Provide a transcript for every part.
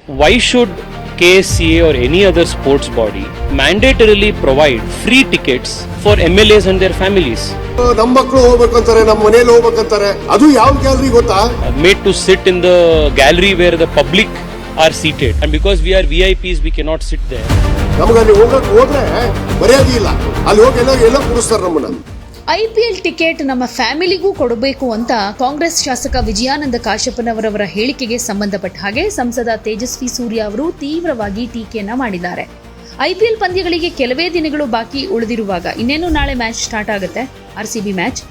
Why should KSCA or any other sports body mandatorily provide free tickets for MLAs and their families? ನಮ್ಮ ಮಕ್ಕಳು ಹೋಗ್ಬೇಕಂತಾರೆ, ನಮ್ಮ ಮನೆಯಲ್ಲಿ ಹೋಗ್ಬೇಕಂತಾರೆ. ಅದು ಯಾವ ಗ್ಯಾಲರಿ ಗೊತ್ತಾ? Made to sit in the gallery where the public are seated, and because we are VIPs we cannot sit there. ನಮಗೆ ಅಲ್ಲಿ ಹೋದ್ರೆ ಮರ್ಯಾದೆ ಇಲ್ಲ. ಅಲ್ಲಿ ಹೋಗಿ ಎಲ್ಲ ಕೂರಿಸ್ತಾರೆ ನಮ್ಮನ್ನ. IPL ಟಿಕೆಟ್ ನಮ್ಮ ಫ್ಯಾಮಿಲಿಗೂ ಕೊಡಬೇಕು ಅಂತ ಕಾಂಗ್ರೆಸ್ ಶಾಸಕ ವಿಜಯಾನಂದ ಕಾಶಪ್ಪನವರವರ ಹೇಳಿಕೆಗೆ ಸಂಬಂಧಪಟ್ಟ ಹಾಗೆ ಸಂಸದ ತೇಜಸ್ವಿ ಸೂರ್ಯ ಅವರು ತೀವ್ರವಾಗಿ ಟೀಕೆಯನ್ನ ಮಾಡಿದ್ದಾರೆ. IPL ಪಂದ್ಯಗಳಿಗೆ ಕೆಲವೇ ದಿನಗಳು ಬಾಕಿ ಉಳಿದಿರುವಾಗ ಇನ್ನೇನು ನಾಳೆ ಮ್ಯಾಚ್ ಸ್ಟಾರ್ಟ್ ಆಗುತ್ತೆ, RCB ಮ್ಯಾಚ್.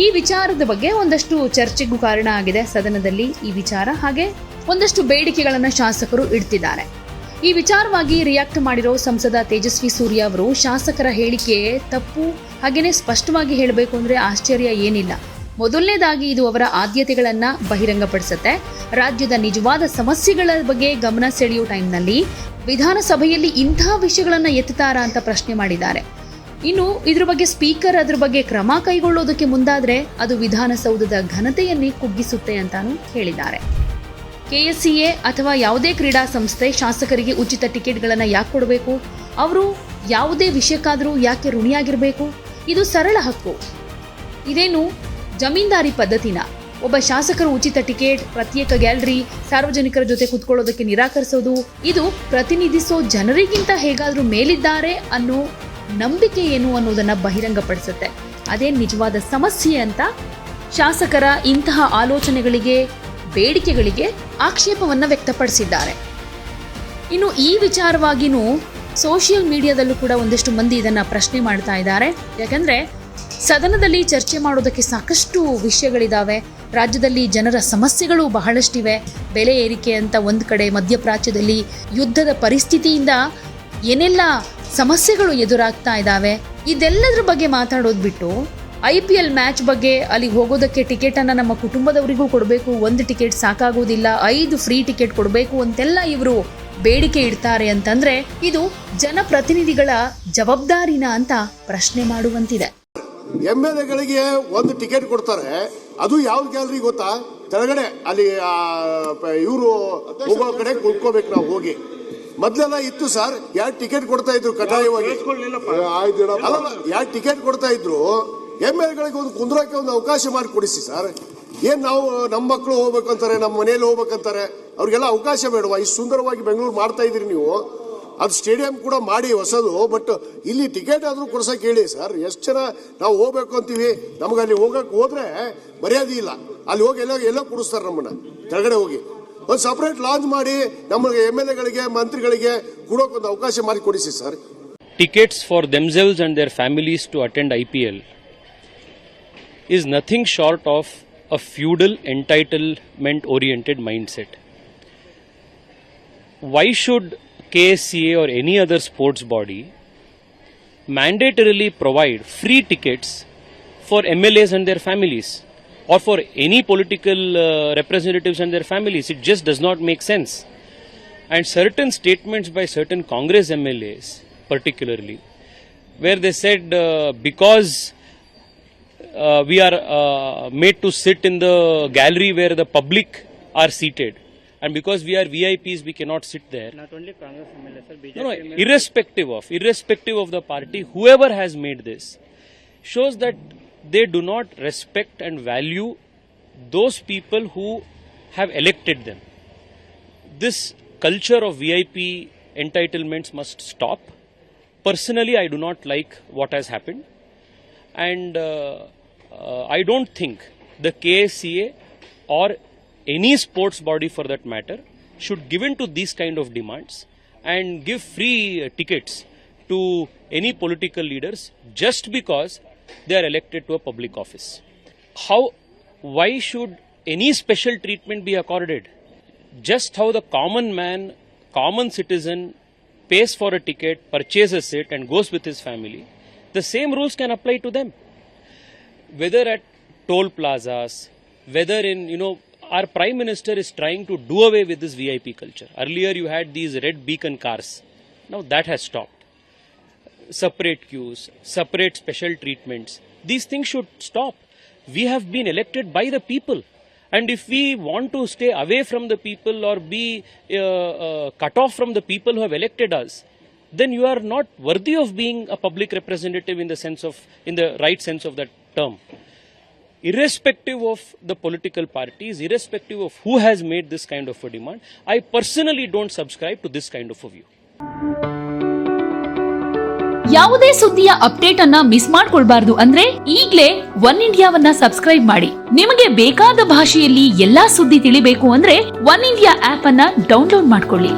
ಈ ವಿಚಾರದ ಬಗ್ಗೆ ಒಂದಷ್ಟು ಚರ್ಚೆಗೂ ಕಾರಣ ಆಗಿದೆ ಸದನದಲ್ಲಿ. ಈ ವಿಚಾರ ಹಾಗೆ ಒಂದಷ್ಟು ಬೇಡಿಕೆಗಳನ್ನು ಶಾಸಕರು ಇಡ್ತಿದ್ದಾರೆ. ಈ ವಿಚಾರವಾಗಿ ರಿಯಾಕ್ಟ್ ಮಾಡಿರೋ ಸಂಸದ ತೇಜಸ್ವಿ ಸೂರ್ಯ ಅವರು ಶಾಸಕರ ಹೇಳಿಕೆ ತಪ್ಪು, ಹಾಗೇನೆ ಸ್ಪಷ್ಟವಾಗಿ ಹೇಳಬೇಕು ಅಂದ್ರೆ ಆಶ್ಚರ್ಯ ಏನಿಲ್ಲ. ಮೊದಲನೇದಾಗಿ ಇದು ಅವರ ಆದ್ಯತೆಗಳನ್ನ ಬಹಿರಂಗಪಡಿಸುತ್ತೆ. ರಾಜ್ಯದ ನಿಜವಾದ ಸಮಸ್ಯೆಗಳ ಬಗ್ಗೆ ಗಮನ ಸೆಳೆಯೋ ಟೈಮ್ನಲ್ಲಿ ವಿಧಾನಸಭೆಯಲ್ಲಿ ಇಂಥ ವಿಷಯಗಳನ್ನ ಎತ್ತುತ್ತಾರಾ ಅಂತ ಪ್ರಶ್ನೆ ಮಾಡಿದ್ದಾರೆ. ಇನ್ನು ಇದ್ರ ಬಗ್ಗೆ ಸ್ಪೀಕರ್ ಅದ್ರ ಬಗ್ಗೆ ಕ್ರಮ ಕೈಗೊಳ್ಳೋದಕ್ಕೆ ಮುಂದಾದ್ರೆ ಅದು ವಿಧಾನಸೌಧದ ಘನತೆಯನ್ನೇ ಕುಗ್ಗಿಸುತ್ತೆ ಅಂತಾನು ಹೇಳಿದ್ದಾರೆ. KSCA ಅಥವಾ ಯಾವುದೇ ಕ್ರೀಡಾ ಸಂಸ್ಥೆ ಶಾಸಕರಿಗೆ ಉಚಿತ ಟಿಕೆಟ್ಗಳನ್ನು ಯಾಕೆ ಕೊಡಬೇಕು? ಅವರು ಯಾವುದೇ ವಿಷಯಕ್ಕಾದರೂ ಯಾಕೆ ಋಣಿಯಾಗಿರಬೇಕು? ಇದು ಸರಳ ಹಕ್ಕು. ಇದೇನು ಜಮೀನ್ದಾರಿ ಪದ್ಧತಿನ? ಒಬ್ಬ ಶಾಸಕರು ಉಚಿತ ಟಿಕೆಟ್, ಪ್ರತ್ಯೇಕ ಗ್ಯಾಲರಿ, ಸಾರ್ವಜನಿಕರ ಜೊತೆ ಕುತ್ಕೊಳ್ಳೋದಕ್ಕೆ ನಿರಾಕರಿಸೋದು, ಇದು ಪ್ರತಿನಿಧಿಸೋ ಜನರಿಗಿಂತ ಹೇಗಾದರೂ ಮೇಲಿದ್ದಾರೆ ಅನ್ನೋ ನಂಬಿಕೆ ಏನು ಅನ್ನೋದನ್ನ ಬಹಿರಂಗಪಡಿಸುತ್ತೆ. ಅದೇ ನಿಜವಾದ ಸಮಸ್ಯೆ ಅಂತ ಶಾಸಕರ ಇಂತಹ ಆಲೋಚನೆಗಳಿಗೆ, ಬೇಡಿಕೆಗಳಿಗೆ ಆಕ್ಷೇಪವನ್ನ ವ್ಯಕ್ತಪಡಿಸಿದ್ದಾರೆ. ಇನ್ನು ಈ ವಿಚಾರವಾಗಿನೂ ಸೋಷಿಯಲ್ ಮೀಡಿಯಾದಲ್ಲೂ ಕೂಡ ಒಂದಷ್ಟು ಮಂದಿ ಇದನ್ನ ಪ್ರಶ್ನೆ ಮಾಡ್ತಾ ಇದ್ದಾರೆ. ಯಾಕಂದ್ರೆ ಸದನದಲ್ಲಿ ಚರ್ಚೆ ಮಾಡೋದಕ್ಕೆ ಸಾಕಷ್ಟು ವಿಷಯಗಳಿದಾವೆ. ರಾಜ್ಯದಲ್ಲಿ ಜನರ ಸಮಸ್ಯೆಗಳು ಬಹಳಷ್ಟಿವೆ. ಬೆಲೆ ಏರಿಕೆ ಅಂತ ಒಂದ್ ಕಡೆ, ಮಧ್ಯಪ್ರಾಚ್ಯದಲ್ಲಿ ಯುದ್ಧದ ಪರಿಸ್ಥಿತಿಯಿಂದ ಏನೆಲ್ಲ ಸಮಸ್ಯೆಗಳು ಎದುರಾಗ್ತಾ ಇದ್ದಾವೆ, ಇದೆಲ್ಲದ್ರ ಬಗ್ಗೆ ಮಾತಾಡೋದು ಬಿಟ್ಟು IPL ಮ್ಯಾಚ್ ಬಗ್ಗೆ ಅಲ್ಲಿಗೆ ಹೋಗೋದಕ್ಕೆ ಟಿಕೆಟನ್ನು ನಮ್ಮ ಕುಟುಂಬದವರಿಗೂ ಕೊಡಬೇಕು, ಒಂದು ಟಿಕೆಟ್ ಸಾಕಾಗೋದಿಲ್ಲ, 5 ಫ್ರೀ ಟಿಕೆಟ್ ಕೊಡಬೇಕು ಅಂತೆಲ್ಲ ಇವರು ಬೇಡಿಕೆ ಇಡ್ತಾರೆ ಅಂತಂದ್ರೆ ಇದು ಜನಪ್ರತಿನಿಧಿಗಳ ಜವಾಬ್ದಾರಿನ ಅಂತ ಪ್ರಶ್ನೆ ಮಾಡುವಂತಿದೆ. MLAಗಳಿಗೆ ಒಂದು ಟಿಕೆಟ್ ಕೊಡ್ತಾರೆ. ಅದು ಯಾವ ಗ್ಯಾಲರಿ ಗೊತ್ತಾ? ಕೆಳಗಡೆ ಅಲ್ಲಿ ಇವರು ಹೋಗೋ ಕಡೆ ಕುತ್ಕೋಬೇಕು. ನಾವು ಹೋಗಿ ಮೊದ್ಲೆಲ್ಲ ಇತ್ತು ಸರ್, 2 ಟಿಕೆಟ್ ಕೊಡ್ತಾ ಇದ್ರು ಕಡ್ಡಾಯವಾಗಿ. 2 ಟಿಕೆಟ್ ಕೊಡ್ತಾ ಇದ್ರು. MLAಗಳಿಗೆ ಒಂದು ಕುಂದ್ರಕ್ಕೆ ಒಂದು ಅವಕಾಶ ಮಾಡಿ ಕೊಡಿಸಿ ಸರ್. ಏನ್ ನಾವು ನಮ್ಮ ಮಕ್ಕಳು ಹೋಗ್ಬೇಕಂತಾರೆ, ನಮ್ಮ ಮನೆಯಲ್ಲಿ ಹೋಗ್ಬೇಕಂತಾರೆ, ಅವ್ರಿಗೆಲ್ಲ ಅವಕಾಶ ಬೇಡವಾ? ಇಷ್ಟು ಸುಂದರವಾಗಿ ಬೆಂಗಳೂರು ಮಾಡ್ತಾ ಇದ್ರಿ ನೀವು. ಅದು ಸ್ಟೇಡಿಯಂ ಕೂಡ ಮಾಡಿ ಹೊಸದು, ಬಟ್ ಇಲ್ಲಿ ಟಿಕೆಟ್ ಆದ್ರೂ ಕೊಡ್ಸಕ್ ಹೇಳಿ ಸರ್. ಎಷ್ಟು ಜನ ನಾವು ಹೋಗ್ಬೇಕು ಅಂತೀವಿ, ನಮ್ಗೆ ಅಲ್ಲಿ ಹೋದ್ರೆ ಮರ್ಯಾದೆ ಇಲ್ಲ. ಅಲ್ಲಿ ಹೋಗಿ ಎಲ್ಲ ಕೂಡಿಸ್ತಾರೆ ನಮ್ಮನ್ನ. ಕೆಳಗಡೆ ಹೋಗಿ ಒಂದು ಸಪರೇಟ್ ಲಾಂಚ್ ಮಾಡಿ ನಮಗೆ MLAಗಳಿಗೆ, ಮಂತ್ರಿಗಳಿಗೆ ಕೊಡೋಕೊಂದು ಅವಕಾಶ ಮಾಡಿ ಕೊಡಿಸಿ sir. Tickets for themselves and their families to attend IPL is nothing short of a feudal entitlement oriented mindset. Why should KSCA or any other sports body mandatorily provide free tickets for MLAs and their families, or for any political representatives and their families? It just does not make sense. And certain statements by certain Congress MLAs particularly, where they said because we are made to sit in the gallery where the public are seated, and because we are VIPs we cannot sit there. Not only Congress MLA, sir, BJP No, MLA. irrespective of the party, whoever has made this shows that they do not respect and value those people who have elected them. This culture of VIP entitlements must stop. Personally, I do not like what has happened, and I don't think the KSCA or any sports body for that matter should give in to these kind of demands and give free tickets to any political leaders just because they are elected to a public office. Why should any special treatment be accorded? Just how the common man, common citizen pays for a ticket, purchases it and goes with his family, the same rules can apply to them. Whether at toll plazas, whether in, our Prime Minister is trying to do away with this VIP culture. Earlier you had these red beacon cars. Now that has stopped. Separate queues, separate special treatments. These things should stop. We have been elected by the people. And if we want to stay away from the people or be cut off from the people who have elected us, then you are not worthy of being a public representative in the right sense of that term. Irrespective of the political parties, irrespective of who has made this kind of a demand, I personally don't subscribe to this kind of a view. ಯಾವುದೇ ಸುದ್ದಿಯ update ಅನ್ನ miss ಮಾಡ್ಕೊಳ್ಬಾರ್ದು ಅಂದ್ರೆ ಈಗ್ಲೇ one ಇಂಡಿಯಾವನ್ನ subscribe ಮಾಡಿ. ನಿಮಗೆ ಬೇಕಾದ ಭಾಷೆಯಲ್ಲಿ ಎಲ್ಲಾ ಸುದ್ದಿ ತಿಳಿಬೇಕು ಅಂದ್ರೆ ಒನ್ ಇಂಡಿಯಾ ಆಪ್ ಅನ್ನ ಡೌನ್ಲೋಡ್ ಮಾಡ್ಕೊಳ್ಳಿ.